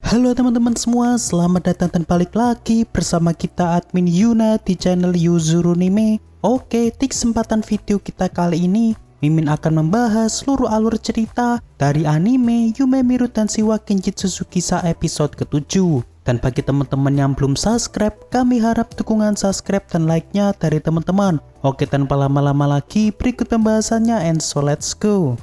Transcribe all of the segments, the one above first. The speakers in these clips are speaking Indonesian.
Halo teman-teman semua, selamat datang dan balik lagi bersama kita admin Yuna di channel Yuzurunime. Oke, di kesempatan video kita kali ini, Mimin akan membahas seluruh alur cerita dari anime Yume Miru Tanshiwa Kenjitsu Tsukisa episode ke-7. Dan bagi teman-teman yang belum subscribe, kami harap dukungan subscribe dan like-nya dari teman-teman. Oke, tanpa lama-lama lagi, berikut pembahasannya and so let's go.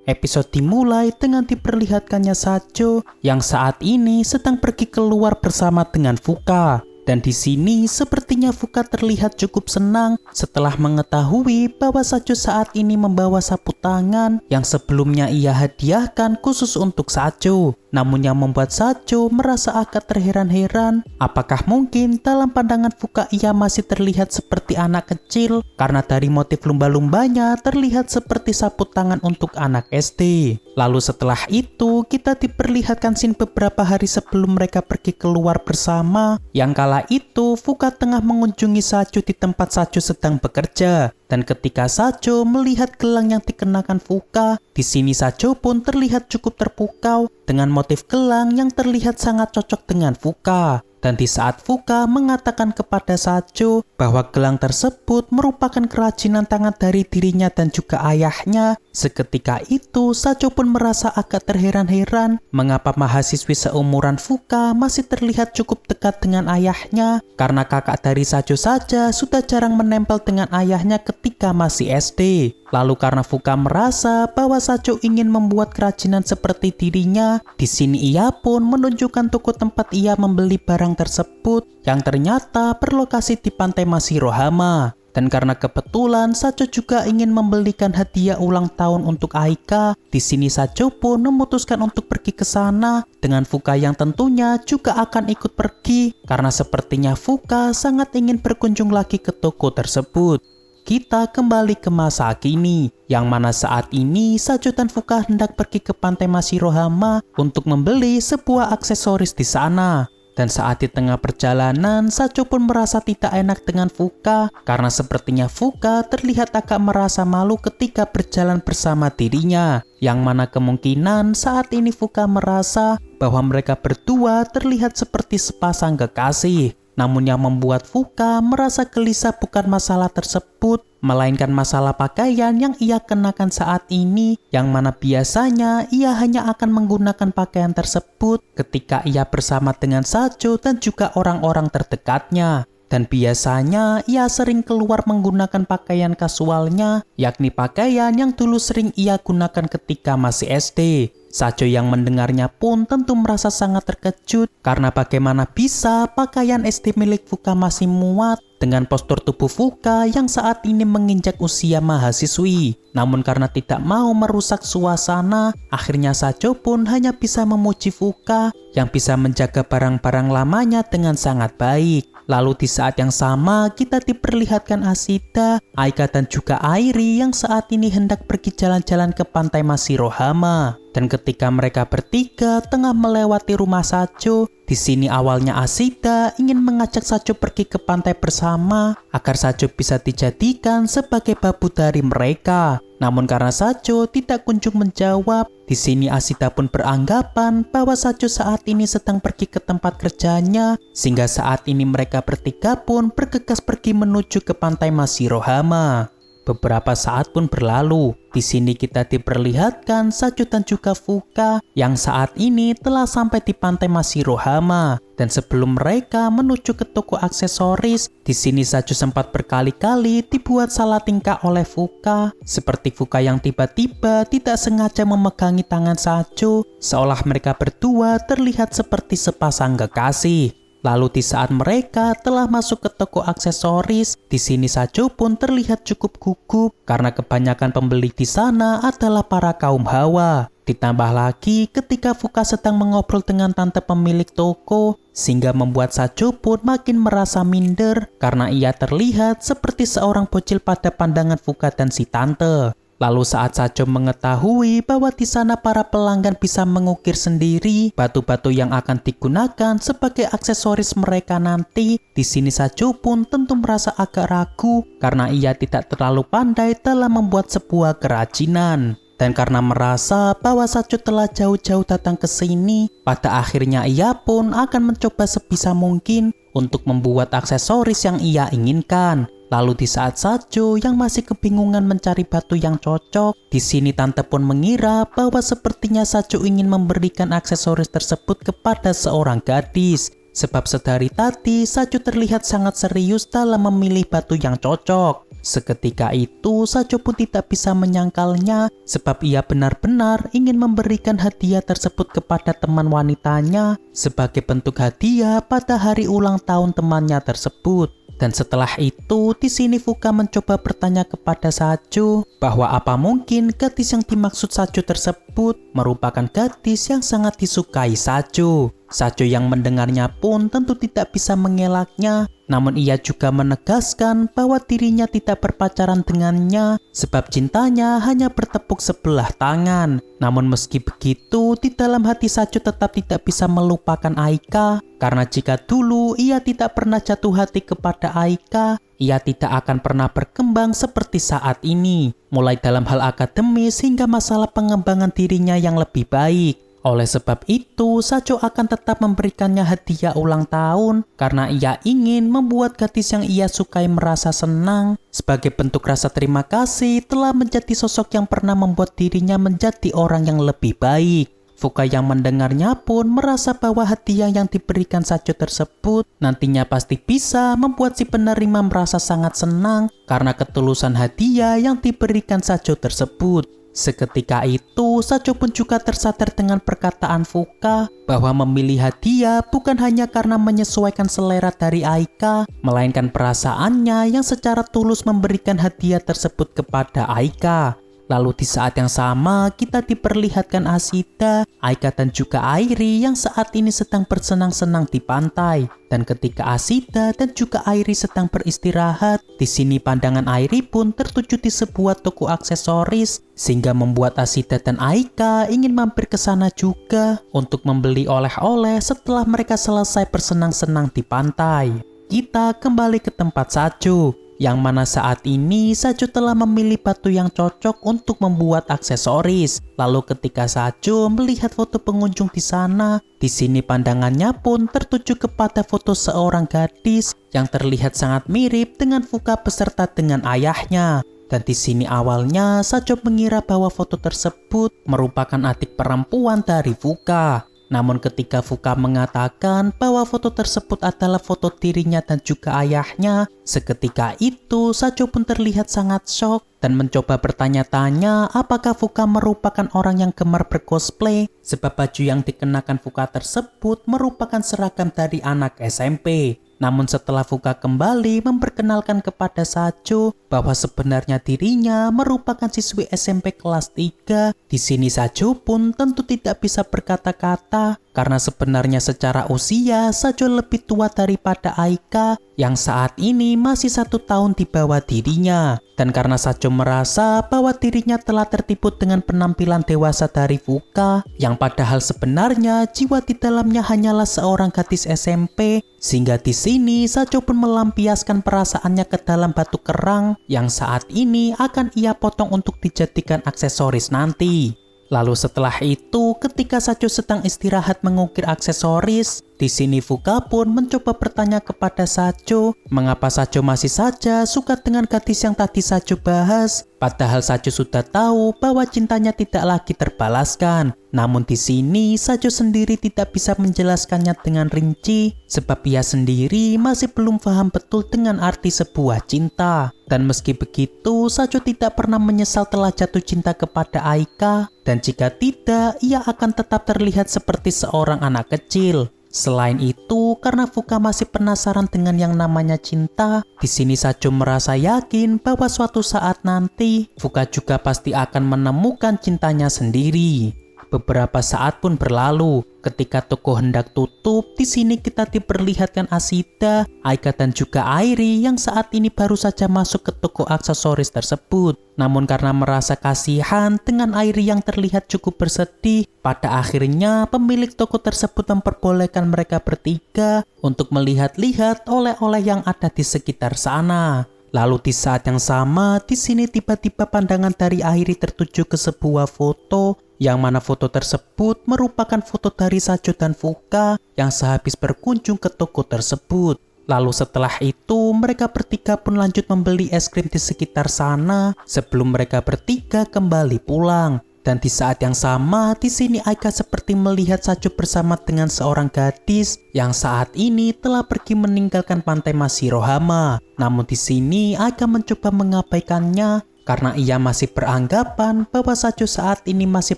Episode dimulai dengan diperlihatkannya Sacho yang saat ini sedang pergi keluar bersama dengan Fuka. Dan di sini sepertinya Fuka terlihat cukup senang setelah mengetahui bahwa Sacho saat ini membawa sapu tangan yang sebelumnya ia hadiahkan khusus untuk Sacho. Namun yang membuat Sacho merasa agak terheran-heran, apakah mungkin dalam pandangan Fuka ia masih terlihat seperti anak kecil karena dari motif lumba-lumbanya terlihat seperti sapu tangan untuk anak SD. Lalu setelah itu kita diperlihatkan scene beberapa hari sebelum mereka pergi keluar bersama, yang kala itu Fuka tengah mengunjungi Sacho di tempat Sacho sedang bekerja. Dan ketika Sacho melihat gelang yang dikenakan Fuka, di sini Sacho pun terlihat cukup terpukau dengan motif gelang yang terlihat sangat cocok dengan Fuka. Dan di saat Fuka mengatakan kepada Sacho bahwa gelang tersebut merupakan kerajinan tangan dari dirinya dan juga ayahnya, seketika itu Sacho pun merasa agak terheran-heran mengapa mahasiswi seumuran Fuka masih terlihat cukup dekat dengan ayahnya, karena kakak dari Sacho saja sudah jarang menempel dengan ayahnya ketika masih SD. Lalu karena Fuka merasa bahwa Sacho ingin membuat kerajinan seperti dirinya, di sini ia pun menunjukkan toko tempat ia membeli barang tersebut yang ternyata berlokasi di pantai Mashirohama. Dan karena kebetulan Sacho juga ingin membelikan hadiah ulang tahun untuk Aika, di sini Sacho pun memutuskan untuk pergi ke sana dengan Fuka yang tentunya juga akan ikut pergi karena sepertinya Fuka sangat ingin berkunjung lagi ke toko tersebut. Kita kembali ke masa kini, yang mana saat ini Sacho dan Fuka hendak pergi ke pantai Mashirohama untuk membeli sebuah aksesoris di sana. Dan saat di tengah perjalanan, Sacho pun merasa tidak enak dengan Fuka karena sepertinya Fuka terlihat agak merasa malu ketika berjalan bersama dirinya. Yang mana kemungkinan saat ini Fuka merasa bahwa mereka berdua terlihat seperti sepasang kekasih. Namun yang membuat Fuka merasa gelisah bukan masalah tersebut, melainkan masalah pakaian yang ia kenakan saat ini, yang mana biasanya ia hanya akan menggunakan pakaian tersebut ketika ia bersama dengan Sacho dan juga orang-orang terdekatnya. Dan biasanya ia sering keluar menggunakan pakaian kasualnya, yakni pakaian yang dulu sering ia gunakan ketika masih SD. Sacho yang mendengarnya pun tentu merasa sangat terkejut karena bagaimana bisa pakaian SD milik Fuka masih muat dengan postur tubuh Fuka yang saat ini menginjak usia mahasiswi. Namun karena tidak mau merusak suasana, akhirnya Sacho pun hanya bisa memuji Fuka yang bisa menjaga barang-barang lamanya dengan sangat baik. Lalu di saat yang sama kita diperlihatkan Ashida, Aika dan juga Airi yang saat ini hendak pergi jalan-jalan ke pantai Mashirohama. Dan ketika mereka bertiga tengah melewati rumah Sacho, di sini awalnya Ashida ingin mengajak Sacho pergi ke pantai bersama agar Sacho bisa dijadikan sebagai babu dari mereka. Namun karena Sacho tidak kunjung menjawab, di sini Ashida pun beranggapan bahwa Sacho saat ini sedang pergi ke tempat kerjanya, sehingga saat ini mereka bertiga pun bergegas pergi menuju ke pantai Mashirohama. Beberapa saat pun berlalu. Di sini kita diperlihatkan Sacho dan juga Fuka yang saat ini telah sampai di pantai Mashirohama. Dan sebelum mereka menuju ke toko aksesoris, di sini Sacho sempat berkali-kali dibuat salah tingkah oleh Fuka. Seperti Fuka yang tiba-tiba tidak sengaja memegangi tangan Sacho, seolah mereka berdua terlihat seperti sepasang kekasih. Lalu di saat mereka telah masuk ke toko aksesoris, di sini Sacho pun terlihat cukup gugup karena kebanyakan pembeli di sana adalah para kaum hawa. Ditambah lagi ketika Fuka sedang mengobrol dengan tante pemilik toko, sehingga membuat Sacho pun makin merasa minder karena ia terlihat seperti seorang bocil pada pandangan Fuka dan si tante. Lalu saat Sacho mengetahui bahwa di sana para pelanggan bisa mengukir sendiri batu-batu yang akan digunakan sebagai aksesoris mereka nanti, di sini Sacho pun tentu merasa agak ragu karena ia tidak terlalu pandai dalam membuat sebuah kerajinan. Dan karena merasa bahwa Sacho telah jauh-jauh datang ke sini, pada akhirnya ia pun akan mencoba sebisa mungkin untuk membuat aksesoris yang ia inginkan. Lalu di saat Sacho yang masih kebingungan mencari batu yang cocok, di sini tante pun mengira bahwa sepertinya Sacho ingin memberikan aksesoris tersebut kepada seorang gadis. Sebab sedari tadi Sacho terlihat sangat serius dalam memilih batu yang cocok. Seketika itu Sacho pun tidak bisa menyangkalnya sebab ia benar-benar ingin memberikan hadiah tersebut kepada teman wanitanya sebagai bentuk hadiah pada hari ulang tahun temannya tersebut. Dan setelah itu di sini Fuka mencoba bertanya kepada Sacho bahwa apa mungkin gadis yang dimaksud Sacho tersebut merupakan gadis yang sangat disukai Sacho. Sacho yang mendengarnya pun tentu tidak bisa mengelaknya, namun ia juga menegaskan bahwa dirinya tidak berpacaran dengannya sebab cintanya hanya bertepuk sebelah tangan. Namun meski begitu, di dalam hati Sacho tetap tidak bisa melupakan Aika, karena jika dulu ia tidak pernah jatuh hati kepada Aika, ia tidak akan pernah berkembang seperti saat ini, mulai dalam hal akademis hingga masalah pengembangan dirinya yang lebih baik. Oleh sebab itu, Sacho akan tetap memberikannya hadiah ulang tahun karena ia ingin membuat gadis yang ia sukai merasa senang sebagai bentuk rasa terima kasih telah menjadi sosok yang pernah membuat dirinya menjadi orang yang lebih baik. Fuka yang mendengarnya pun merasa bahwa hadiah yang diberikan Sacho tersebut nantinya pasti bisa membuat si penerima merasa sangat senang karena ketulusan hadiah yang diberikan Sacho tersebut. Seketika itu, Sacho pun juga tersadar dengan perkataan Fuka bahwa memilih hadiah bukan hanya karena menyesuaikan selera dari Aika, melainkan perasaannya yang secara tulus memberikan hadiah tersebut kepada Aika. Lalu di saat yang sama, kita diperlihatkan Ashita, Aika dan juga Airi yang saat ini sedang bersenang-senang di pantai. Dan ketika Ashita dan juga Airi sedang beristirahat, di sini pandangan Airi pun tertuju di sebuah toko aksesoris, sehingga membuat Ashita dan Aika ingin mampir ke sana juga untuk membeli oleh-oleh setelah mereka selesai bersenang-senang di pantai. Kita kembali ke tempat Sacho, yang mana saat ini Sacho telah memilih batu yang cocok untuk membuat aksesoris. Lalu ketika Sacho melihat foto pengunjung di sana, di sini pandangannya pun tertuju kepada foto seorang gadis yang terlihat sangat mirip dengan Fuka beserta dengan ayahnya. Dan di sini awalnya Sacho mengira bahwa foto tersebut merupakan adik perempuan dari Fuka. Namun ketika Fuka mengatakan bahwa foto tersebut adalah foto dirinya dan juga ayahnya, seketika itu Sacho pun terlihat sangat shock dan mencoba bertanya-tanya apakah Fuka merupakan orang yang gemar bercosplay, sebab baju yang dikenakan Fuka tersebut merupakan seragam dari anak SMP. Namun setelah Fuka kembali memperkenalkan kepada Sacho bahwa sebenarnya dirinya merupakan siswi SMP kelas 3, di sini Sacho pun tentu tidak bisa berkata-kata karena sebenarnya secara usia Sacho lebih tua daripada Aika yang saat ini masih 1 tahun di bawah dirinya. Dan karena Sacho merasa bahwa dirinya telah tertipu dengan penampilan dewasa dari Fuka, yang padahal sebenarnya jiwa di dalamnya hanyalah seorang gadis SMP, sehingga di sini Sacho pun melampiaskan perasaannya ke dalam batu kerang yang saat ini akan ia potong untuk dijadikan aksesoris nanti. Lalu setelah itu, ketika Sacho sedang istirahat mengukir aksesoris, di sini Fuka pun mencoba bertanya kepada Sacho mengapa Sacho masih saja suka dengan gadis yang tadi Sacho bahas. Padahal Sacho sudah tahu bahwa cintanya tidak lagi terbalaskan. Namun di sini Sacho sendiri tidak bisa menjelaskannya dengan rinci sebab ia sendiri masih belum paham betul dengan arti sebuah cinta. Dan meski begitu, Sacho tidak pernah menyesal telah jatuh cinta kepada Aika, dan jika tidak, ia akan tetap terlihat seperti seorang anak kecil. Selain itu, karena Fuka masih penasaran dengan yang namanya cinta, di sini Sacho merasa yakin bahwa suatu saat nanti Fuka juga pasti akan menemukan cintanya sendiri. Beberapa saat pun berlalu. Ketika toko hendak tutup, di sini kita diperlihatkan Ashita, Aika dan juga Airi yang saat ini baru saja masuk ke toko aksesoris tersebut. Namun karena merasa kasihan dengan Airi yang terlihat cukup bersedih, pada akhirnya pemilik toko tersebut memperbolehkan mereka bertiga untuk melihat-lihat oleh-oleh yang ada di sekitar sana. Lalu di saat yang sama, di sini tiba-tiba pandangan dari Airi tertuju ke sebuah foto, yang mana foto tersebut merupakan foto dari Sacho dan Fuka yang sehabis berkunjung ke toko tersebut. Lalu setelah itu, mereka bertiga pun lanjut membeli es krim di sekitar sana sebelum mereka bertiga kembali pulang. Dan di saat yang sama, di sini Aika seperti melihat Sacho bersama dengan seorang gadis yang saat ini telah pergi meninggalkan pantai Mashirohama. Namun di sini Aika mencoba mengabaikannya karena ia masih beranggapan bahwa Sacho saat ini masih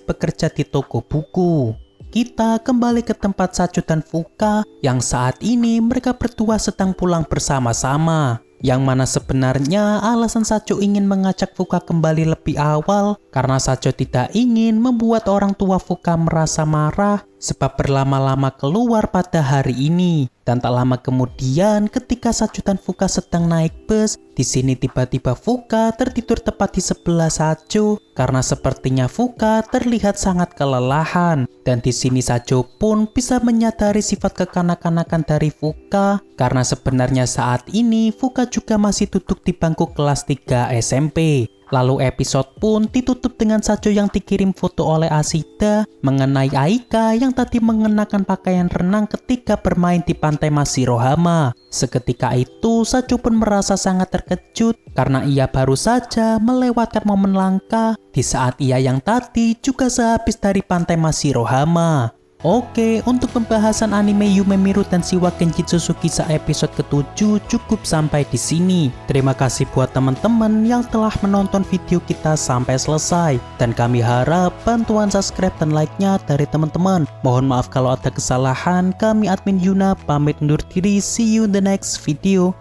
bekerja di toko buku. Kita kembali ke tempat Sacho dan Fuka yang saat ini mereka berdua sedang pulang bersama-sama. Yang mana sebenarnya alasan Sacho ingin mengajak Fuka kembali lebih awal karena Sacho tidak ingin membuat orang tua Fuka merasa marah sebab berlama-lama keluar pada hari ini. Dan tak lama kemudian ketika Sacho dan Fuka sedang naik bus, di sini tiba-tiba Fuka tertidur tepat di sebelah Sacho karena sepertinya Fuka terlihat sangat kelelahan. Dan di sini Sacho pun bisa menyadari sifat kekanak-kanakan dari Fuka karena sebenarnya saat ini Fuka juga masih duduk di bangku kelas 3 SMP. Lalu episode pun ditutup dengan Sacho yang dikirim foto oleh Ashida mengenai Aika yang tadi mengenakan pakaian renang ketika bermain di pantai Mashirohama. Seketika itu Sacho pun merasa sangat terkejut karena ia baru saja melewatkan momen langka di saat ia yang tadi juga sehabis dari pantai Mashirohama. Oke, untuk pembahasan anime Yume Miru dan Shiwa Genjitsu Tsukisa episode ke-7 cukup sampai di sini. Terima kasih buat teman-teman yang telah menonton video kita sampai selesai. Dan kami harap bantuan subscribe dan like-nya dari teman-teman. Mohon maaf kalau ada kesalahan. Kami admin Yuna pamit undur diri. See you in the next video.